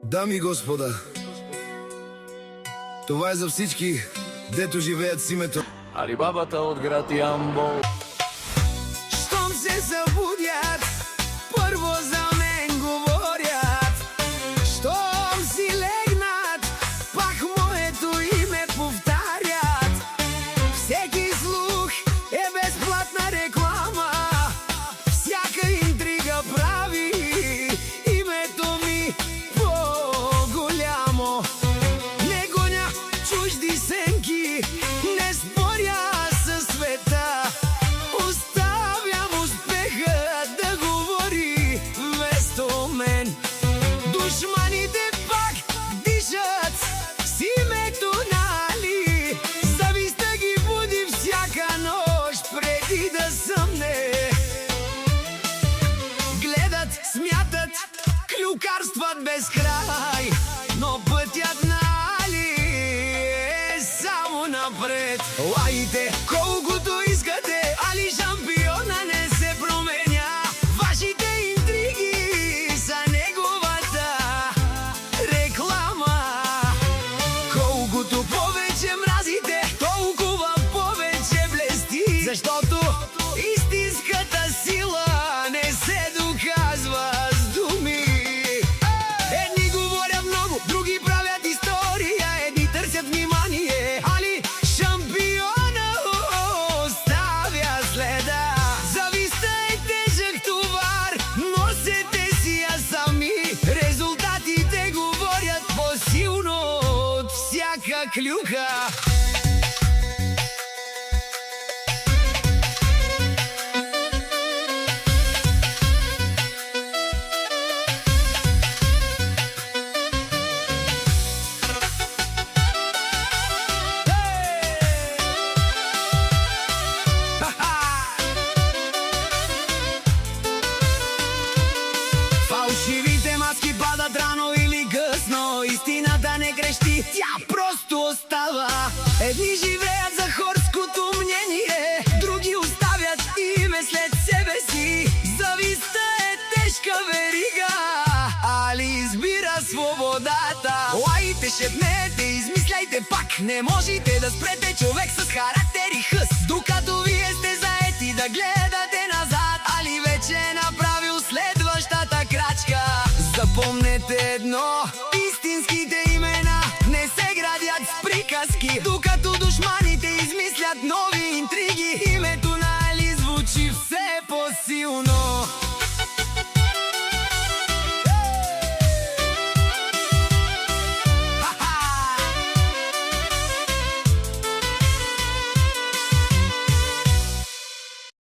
Дами и господа, това е за всички, дето живеят с името Алибабата от град Ямбол. Щом се събудят, първо за мен говорят. Щом си легнат, пак моето име повтарят. Всеки слух е безплатна реклама, всяка интрига прави името ми по-голямо. Не гоня чужди сенки, не споря със света. Оставям успеха да говори вместо мен. Душманите пак дишат с името на Али. Завистта ги буди всяка нощ преди да съмне. Гледат, смятат, клюкарстват без край, но пътят на Али е само напред. Лайте колкото искате, Али шампиона не се променя. Вашите интриги са неговата реклама. Колкото повече мразите, толкова повече блести. Защото истинската сила не се доказва с думи. Едни говорят много, други правят история, едни търсят внимание. Али шампиона оставя следа. Завистта е тежък товар, носете си я сами. Резултатите говорят по-силно от всяка клюка. Фалшивите маски падат рано или късно, истината не греши, тя просто остава. Едни живеят за хорското мнение, други оставят име след себе си. Завистта е тежка верига, Али избира свободата. Лайте, шепнете, измисляйте пак, не можете да спрете човек с характер и хъс. Докато вие сте заети да гледате назад, Али вече е направил следващата крачка. Запомнете едно,